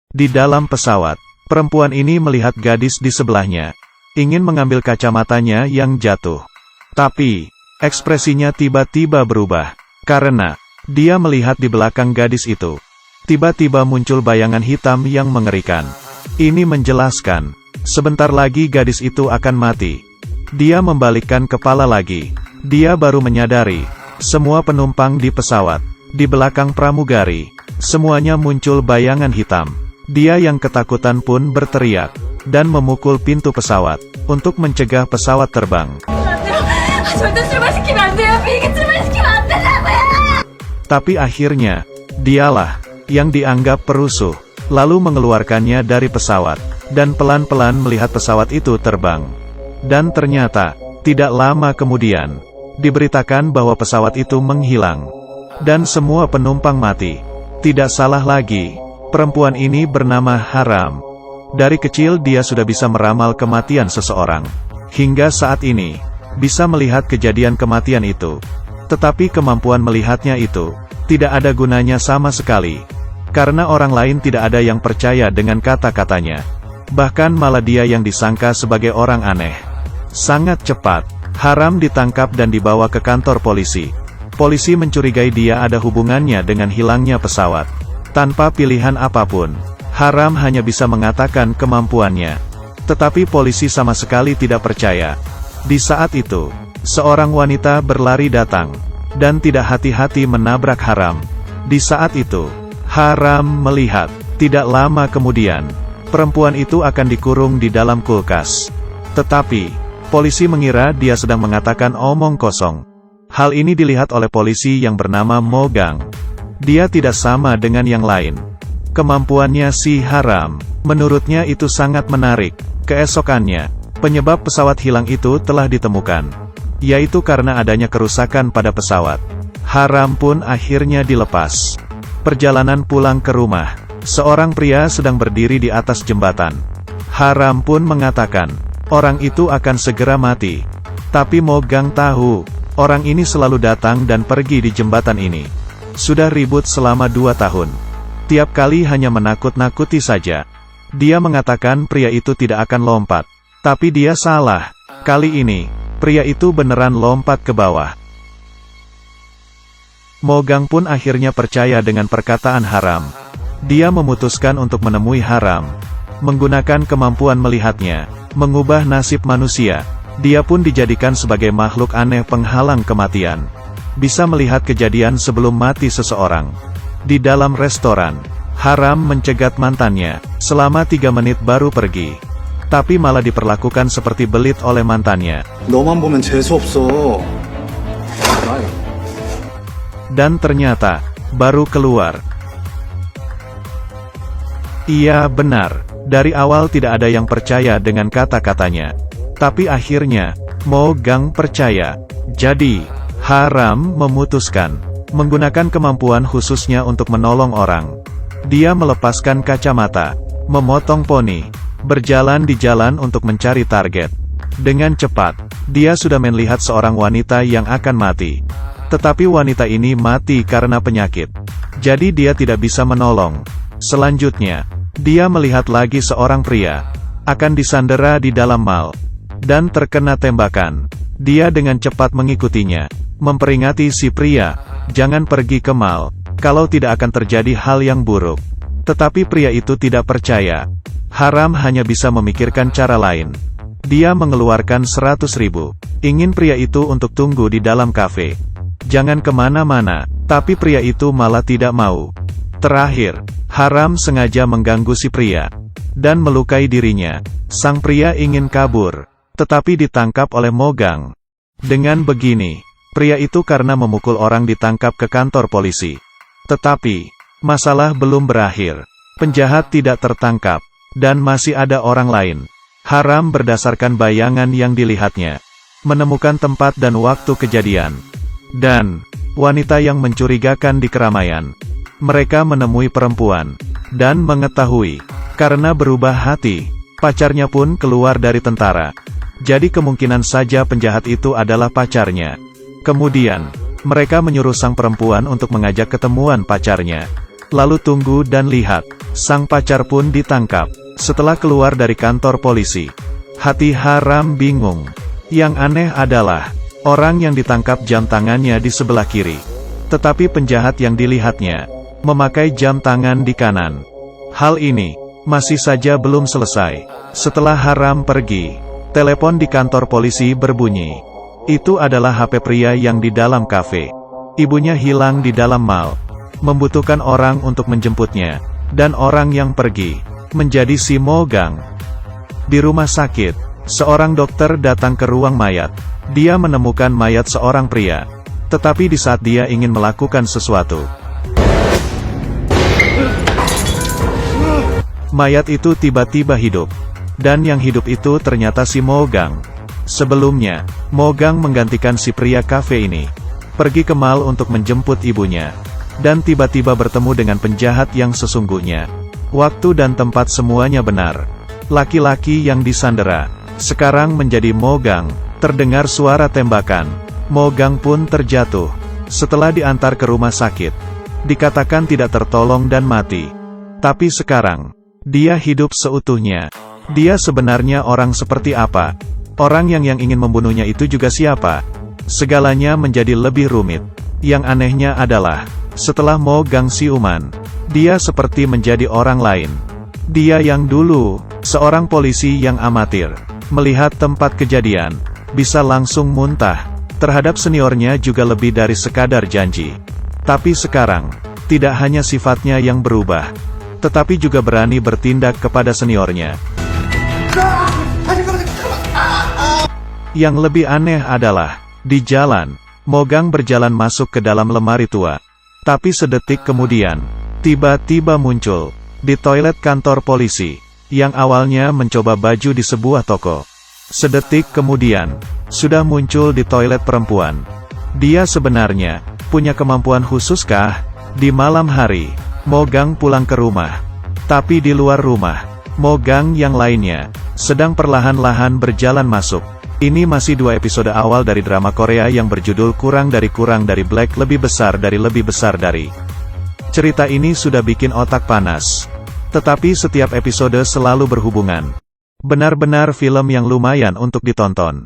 Di dalam pesawat, perempuan ini melihat gadis di sebelahnya. Ingin mengambil kacamatanya yang jatuh. Tapi, ekspresinya tiba-tiba berubah. Karena, dia melihat di belakang gadis itu. Tiba-tiba muncul bayangan hitam yang mengerikan. Ini menjelaskan, sebentar lagi gadis itu akan mati. Dia membalikkan kepala lagi. Dia baru menyadari, semua penumpang di pesawat, di belakang pramugari, semuanya muncul bayangan hitam. Dia yang ketakutan pun berteriak, dan memukul pintu pesawat, untuk mencegah pesawat terbang. Tapi akhirnya, dialah, yang dianggap perusuh, lalu mengeluarkannya dari pesawat, dan pelan-pelan melihat pesawat itu terbang. Dan ternyata, tidak lama kemudian, diberitakan bahwa pesawat itu menghilang. Dan semua penumpang mati. Tidak salah lagi, perempuan ini bernama Haram. Dari kecil dia sudah bisa meramal kematian seseorang. Hingga saat ini, bisa melihat kejadian kematian itu. Tetapi kemampuan melihatnya itu, tidak ada gunanya sama sekali. Karena orang lain tidak ada yang percaya dengan kata-katanya. Bahkan malah dia yang disangka sebagai orang aneh. Sangat cepat, Haram ditangkap dan dibawa ke kantor polisi. Polisi mencurigai dia ada hubungannya dengan hilangnya pesawat. Tanpa pilihan apapun, Haram hanya bisa mengatakan kemampuannya. Tetapi polisi sama sekali tidak percaya. Di saat itu, seorang wanita berlari datang, dan tidak hati-hati menabrak Haram. Di saat itu, Haram melihat, tidak lama kemudian, perempuan itu akan dikurung di dalam kulkas. Tetapi, polisi mengira dia sedang mengatakan omong kosong. Hal ini dilihat oleh polisi yang bernama Mo Gang. Dia tidak sama dengan yang lain. Kemampuannya si Haram, menurutnya itu sangat menarik. Keesokannya, penyebab pesawat hilang itu telah ditemukan. Yaitu karena adanya kerusakan pada pesawat. Haram pun akhirnya dilepas. Perjalanan pulang ke rumah, seorang pria sedang berdiri di atas jembatan. Haram pun mengatakan, orang itu akan segera mati. Tapi Mo Gang tahu, orang ini selalu datang dan pergi di jembatan ini. Sudah ribut selama 2 tahun. Tiap kali hanya menakut-nakuti saja. Dia mengatakan pria itu tidak akan lompat. Tapi dia salah. Kali ini, pria itu beneran lompat ke bawah. Mo Gang pun akhirnya percaya dengan perkataan Haram. Dia memutuskan untuk menemui Haram. Menggunakan kemampuan melihatnya, mengubah nasib manusia. Dia pun dijadikan sebagai makhluk aneh penghalang kematian. Bisa melihat kejadian sebelum mati seseorang. Di dalam restoran, Haram mencegat mantannya, selama 3 menit baru pergi. Tapi malah diperlakukan seperti belit oleh mantannya. 너만 보면 재수 없어. Dan ternyata, baru keluar. Iya benar, dari awal tidak ada yang percaya dengan kata-katanya. Tapi akhirnya, Mo Gang percaya. Jadi, Haram memutuskan, menggunakan kemampuan khususnya untuk menolong orang. Dia melepaskan kacamata, memotong poni, berjalan di jalan untuk mencari target. Dengan cepat, dia sudah melihat seorang wanita yang akan mati. Tetapi wanita ini mati karena penyakit. Jadi dia tidak bisa menolong. Selanjutnya, dia melihat lagi seorang pria, akan disandera di dalam mal, dan terkena tembakan. Dia dengan cepat mengikutinya, memperingati si pria, jangan pergi ke mal, kalau tidak akan terjadi hal yang buruk. Tetapi pria itu tidak percaya. Haram hanya bisa memikirkan cara lain. Dia mengeluarkan 100.000, ingin pria itu untuk tunggu di dalam kafe. Jangan kemana-mana, tapi pria itu malah tidak mau. Terakhir, Haram sengaja mengganggu si pria, dan melukai dirinya. Sang pria ingin kabur, tetapi ditangkap oleh Mo Gang. Dengan begini, pria itu karena memukul orang ditangkap ke kantor polisi. Tetapi, masalah belum berakhir. Penjahat tidak tertangkap, dan masih ada orang lain. Haram berdasarkan bayangan yang dilihatnya, menemukan tempat dan waktu kejadian. Dan, wanita yang mencurigakan di keramaian. Mereka menemui perempuan, dan mengetahui, karena berubah hati, pacarnya pun keluar dari tentara. Jadi kemungkinan saja penjahat itu adalah pacarnya. Kemudian, mereka menyuruh sang perempuan untuk mengajak ketemuan pacarnya. Lalu tunggu dan lihat, sang pacar pun ditangkap. Setelah keluar dari kantor polisi, hati Haram bingung. Yang aneh adalah, orang yang ditangkap jam tangannya di sebelah kiri. Tetapi penjahat yang dilihatnya, memakai jam tangan di kanan. Hal ini, masih saja belum selesai. Setelah Haram pergi, telepon di kantor polisi berbunyi. Itu adalah HP pria yang di dalam kafe. Ibunya hilang di dalam mall, membutuhkan orang untuk menjemputnya, dan orang yang pergi, menjadi si Mogang. Di rumah sakit, seorang dokter datang ke ruang mayat. Dia menemukan mayat seorang pria. Tetapi di saat dia ingin melakukan sesuatu, mayat itu tiba-tiba hidup. Dan yang hidup itu ternyata si Mogang. Sebelumnya, Mogang menggantikan si pria kafe ini. Pergi ke mall untuk menjemput ibunya. Dan tiba-tiba bertemu dengan penjahat yang sesungguhnya. Waktu dan tempat semuanya benar. Laki-laki yang disandera, sekarang menjadi Mogang. Terdengar suara tembakan. Mogang pun terjatuh. Setelah diantar ke rumah sakit, dikatakan tidak tertolong dan mati. Tapi sekarang, dia hidup seutuhnya. Dia sebenarnya orang seperti apa? Orang yang ingin membunuhnya itu juga siapa? Segalanya menjadi lebih rumit. Yang anehnya adalah, setelah Mogang siuman, dia seperti menjadi orang lain. Dia yang dulu, seorang polisi yang amatir, melihat tempat kejadian, bisa langsung muntah. Terhadap seniornya juga lebih dari sekadar janji. Tapi sekarang, tidak hanya sifatnya yang berubah, tetapi juga berani bertindak kepada seniornya. Yang lebih aneh adalah, di jalan, Mogang berjalan masuk ke dalam lemari tua. Tapi sedetik kemudian, tiba-tiba muncul, di toilet kantor polisi, yang awalnya mencoba baju di sebuah toko. Sedetik kemudian, sudah muncul di toilet perempuan. Dia sebenarnya, punya kemampuan khususkah? Di malam hari, Mogang pulang ke rumah. Tapi di luar rumah, Mogang yang lainnya, sedang perlahan-lahan berjalan masuk. Ini masih 2 episode awal dari drama Korea yang berjudul Kurang dari Black lebih besar dari. Cerita ini sudah bikin otak panas. Tetapi setiap episode selalu berhubungan. Benar-benar film yang lumayan untuk ditonton.